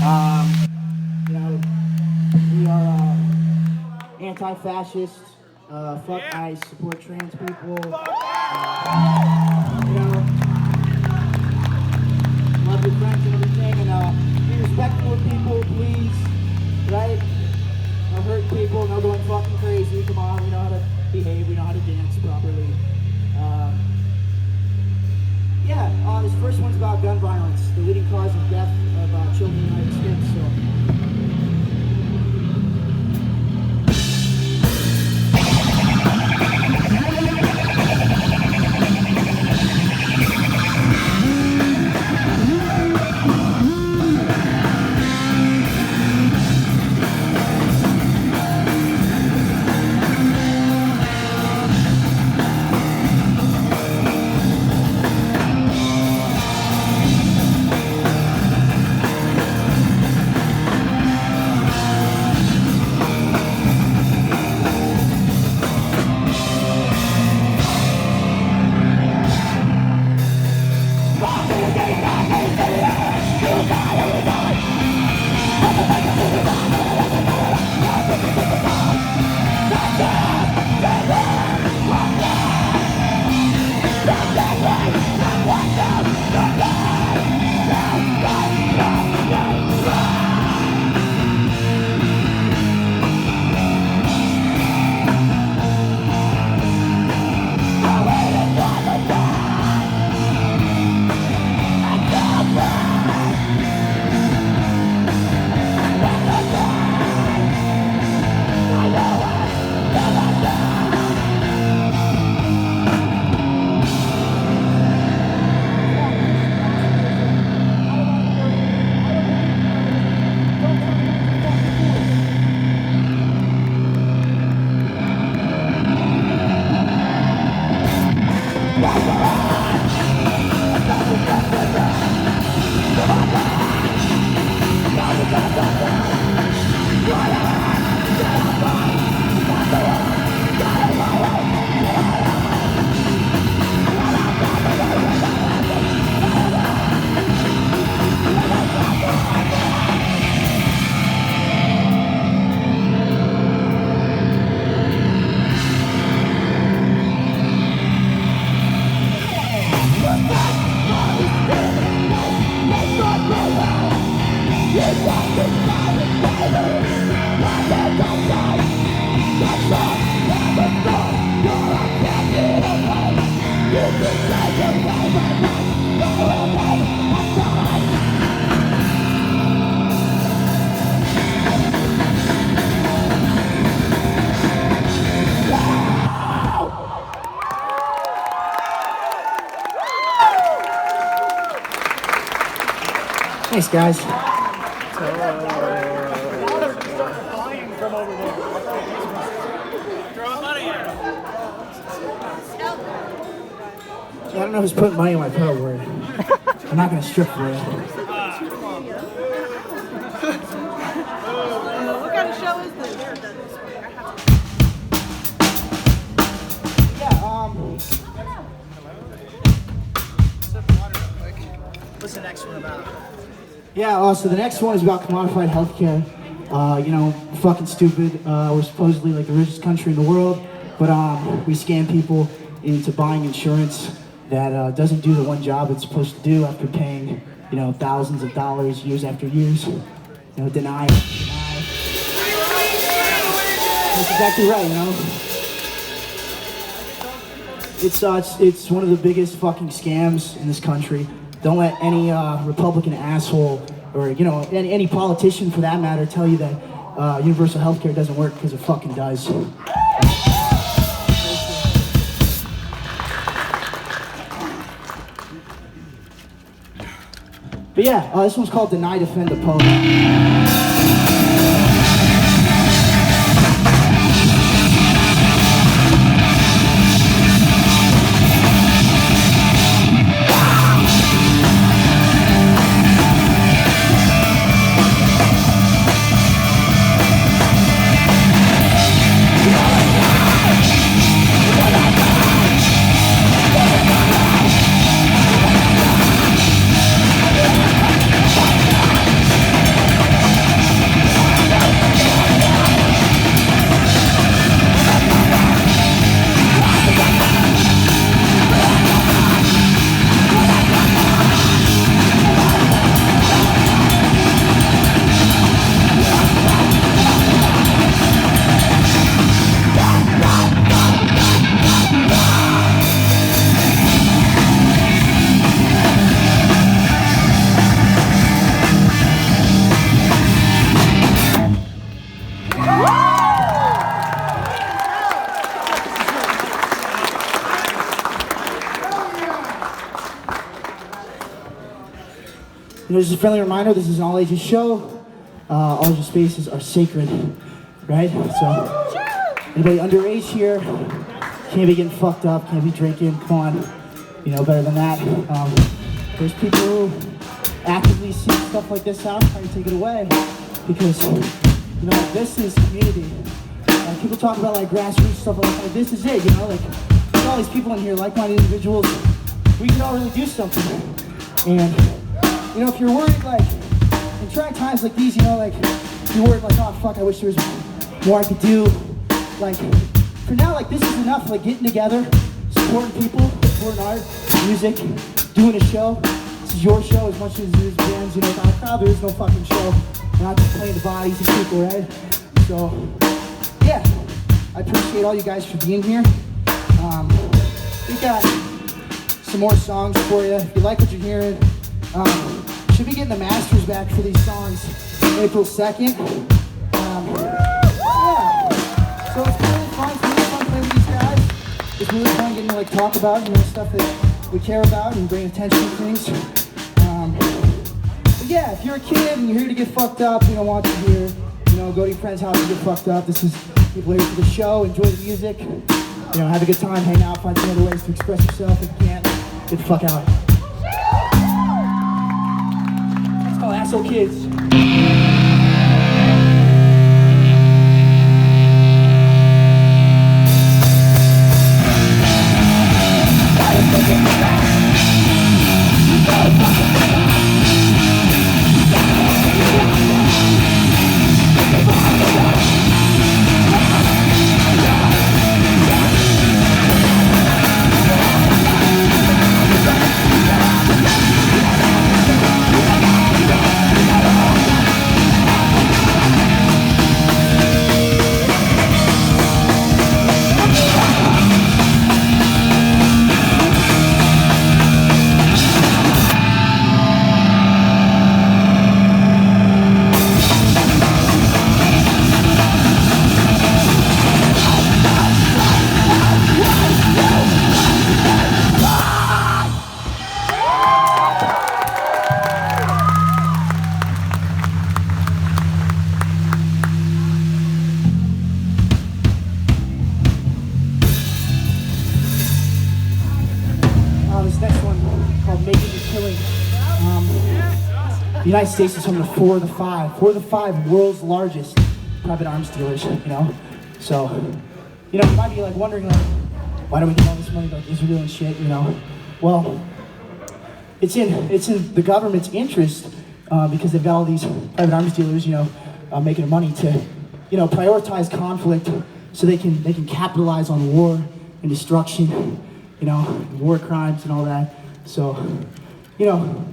You know, we are anti-fascist. Fuck ICE, support trans people. You know, love your friends and everything, and be respectful of people, please. Right? No hurting people, no going fucking crazy. Come on, we know how to behave, we know how to dance properly. This first one's about gun violence, the leading cause of death of children in the United States. So. Thanks, guys. I don't know who's putting money in my pillow word. I'm not going to strip for it. What kind of show is this? What's the next one about? Yeah, so the next one is about commodified healthcare. You know, fucking stupid. We're supposedly like the richest country in the world, but we scam people into buying insurance that doesn't do the one job it's supposed to do after paying, you know, thousands of dollars years after years. You know, deny. That's exactly right, you know. It's one of the biggest fucking scams in this country. Don't let any Republican asshole or, you know, any politician for that matter tell you that universal health care doesn't work, because it fucking does. But yeah, this one's called Deny, Defend, Oppose. there's a friendly reminder, this is an all ages show. All ages spaces are sacred, right? So, anybody underage here, can't be getting fucked up, can't be drinking, come on, you know, better than that. There's people who actively seek stuff like this out, trying to take it away, because, you know, this is community. People talk about like grassroots stuff like that. This is it, you know, like, there's all these people in here, like-minded individuals, we can all really do something. And, you know, if you're worried, like, in trying times like these, you know, like, you're worried, like, oh, fuck, I wish there was more I could do. Like, for now, like, this is enough, like, getting together, supporting people, supporting art, music, doing a show. This is your show as much as it is bands, you know, without a crowd, there is no fucking show. We're not just playing the bodies of people, right? So, yeah, I appreciate all you guys for being here. We got some more songs for you. If you like what you're hearing, should be getting the masters back for these songs April 2nd. Yeah, so it's really fun. It's really fun playing with these guys. It's really fun getting to like talk about, you know, stuff that we care about and bring attention to things. But yeah, if you're a kid and you're here to get fucked up, you don't want to hear, you know, go to your friend's house and get fucked up. This is people here for the show, enjoy the music, you know, have a good time, hang out, find some other ways to express yourself. If you can't, get the fuck out. It's called Asshole Kids. The United States is home to four of the five world's largest private arms dealers, you know? So, you know, you might be like wondering, like, why do we get all this money, like Israel and shit, you know? Well, it's in the government's interest because they've got all these private arms dealers, you know, making money to, you know, prioritize conflict so they can capitalize on war and destruction, you know, war crimes and all that. So, you know,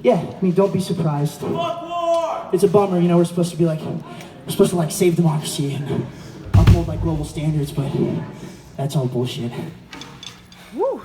yeah, I mean, don't be surprised. Fuck war! It's a bummer, you know, we're supposed to like save democracy and uphold like global standards, but that's all bullshit. Woo!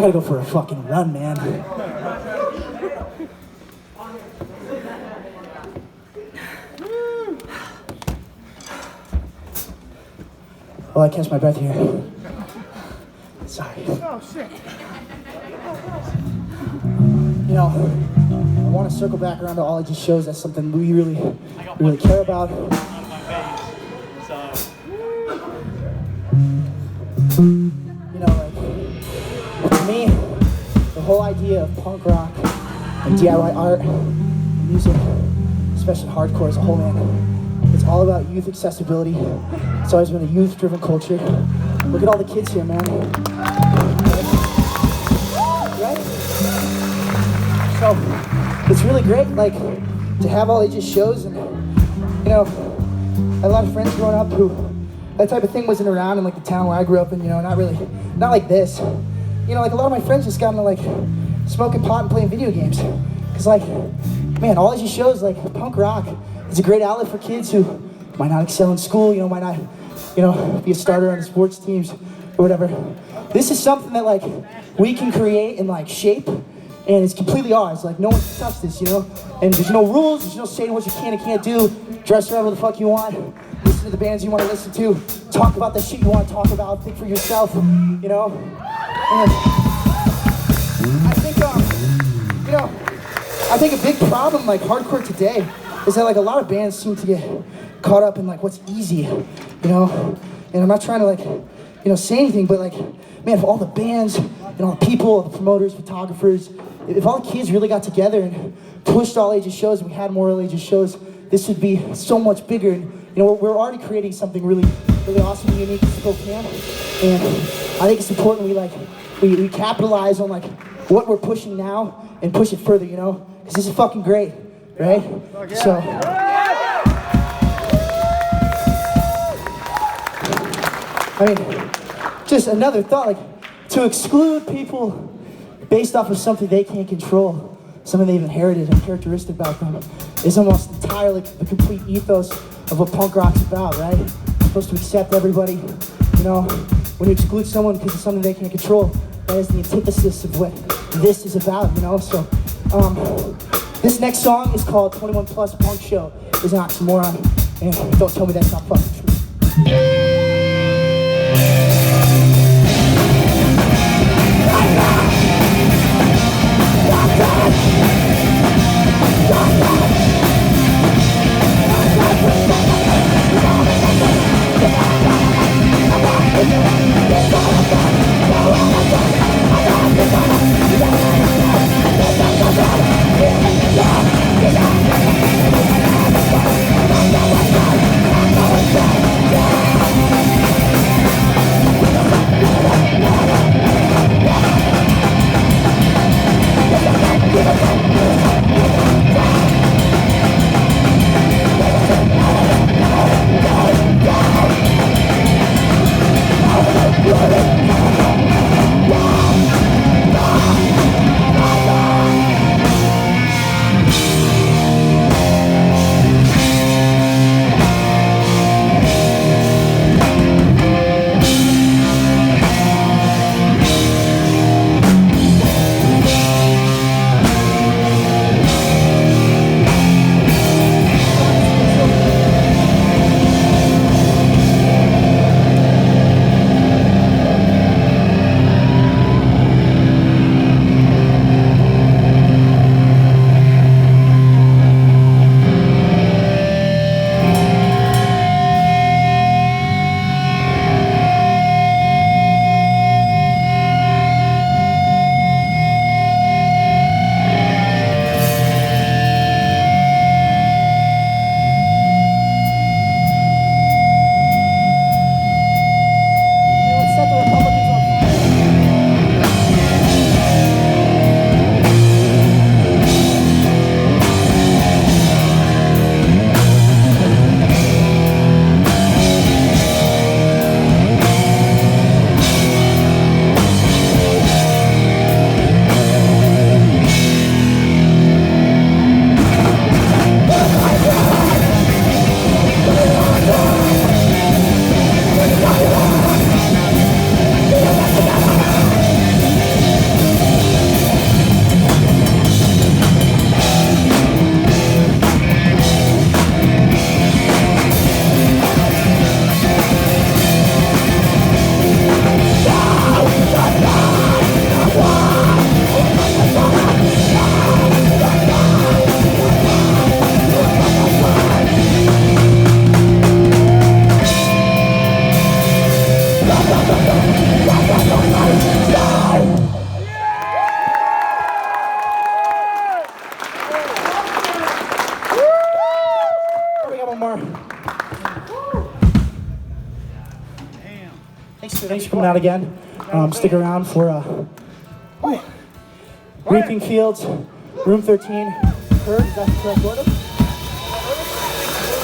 I gotta go for a fucking run, man. Oh, I catch my breath here. Sorry. Oh, shit. You know, I want to circle back around to all it just shows that's something we really care about. You know, like, to me, the whole idea of punk rock and DIY art, music, especially hardcore as a whole, man, it's all about youth accessibility. It's always been a youth-driven culture. Look at all the kids here, man. Right? So, it's really great, like, to have all ages shows, and, you know, I had a lot of friends growing up who, that type of thing wasn't around in, like, the town where I grew up in, you know, not like this. You know, like, a lot of my friends just got into, like, smoking pot and playing video games. Because, like, man, all ages shows, like, punk rock is a great outlet for kids who might not excel in school, you know, might not, you know, be a starter on the sports teams or whatever. This is something that, like, we can create and, like, shape, and it's completely ours. Like, no one can touch this, you know? And there's no rules, there's no saying what you can and can't do. Dress whatever the fuck you want, listen to the bands you want to listen to, talk about the shit you want to talk about, think for yourself, you know? And I think, you know, I think a big problem, like, hardcore today is that, like, a lot of bands seem to get caught up in, like, what's easy, you know? And I'm not trying to, like, you know, say anything, but, like, man, if all the bands and all the people, the promoters, photographers, if all the kids really got together and pushed all ages shows and we had more all ages shows, this would be so much bigger. And, you know, we're already creating something really awesome and unique in Spokane. And I think it's important we capitalize on, like, what we're pushing now and push it further, you know? Because this is fucking great, right? So, I mean, just another thought, like, to exclude people based off of something they can't control, something they've inherited and characteristic about them, is almost entirely the complete ethos of what punk rock's about, right? You're supposed to accept everybody, you know? When you exclude someone because of something they can't control, that is the antithesis of what this is about, you know? So, this next song is called 21 Plus Punk Show. It's an oxymoron, and don't tell me that's not fucking true. thanks for coming out again. Stick around for Reaping Fields, Room 13. Curb, is that the correct order?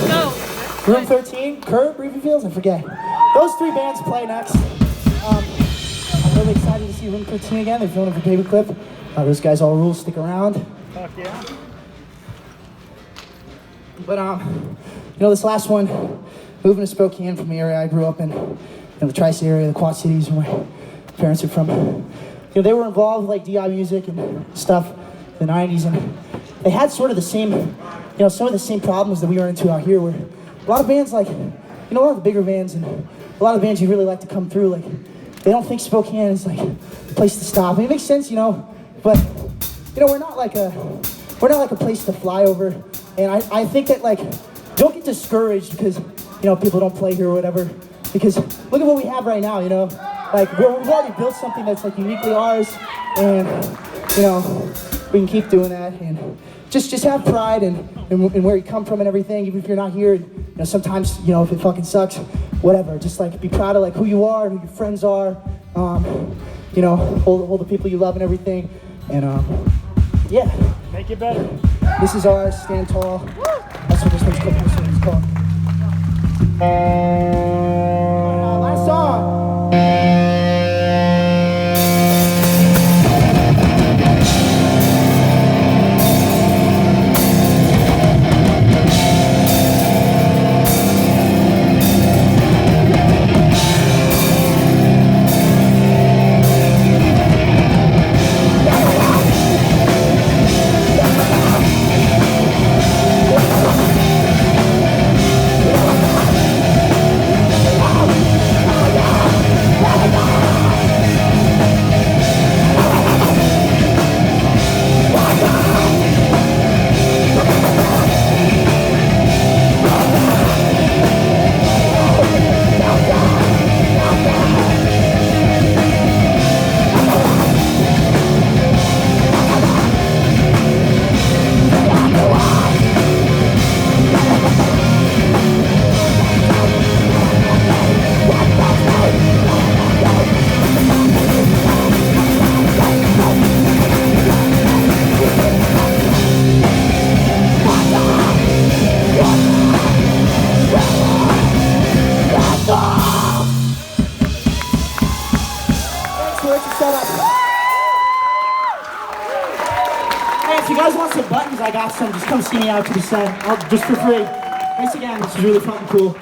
No. Room 13, Curb, Reaping Fields, I forget. Those three bands play next. I'm really excited to see Room 13 again. They're filming for Paperclip. Those guys all rule, stick around. Fuck yeah. But this last one, moving to Spokane from the area I grew up in the Tri-State area, the Quad Cities, where my parents are from. They were involved with like DI music and stuff in the 90s, and they had sort of the same, some of the same problems that we run into out here, where a lot of bands like, a lot of the bigger bands and a lot of the bands you really like to come through, like, they don't think Spokane is like a place to stop. I mean, it makes sense, but we're not like a place to fly over, and I think that like, don't get discouraged because people don't play here or whatever, because look at what we have right now, like we've already built something that's like uniquely ours, and we can keep doing that, and just have pride and where you come from and everything, even if you're not here. Sometimes if it fucking sucks, whatever, just like be proud of like who you are, who your friends are, hold the people you love and everything, and yeah, make it better. this is ours, stand tall. That's what this one's called. Last song. If you guys want some buttons, I got some. Just come see me out to the set, just for free. Thanks again. This is really fucking cool.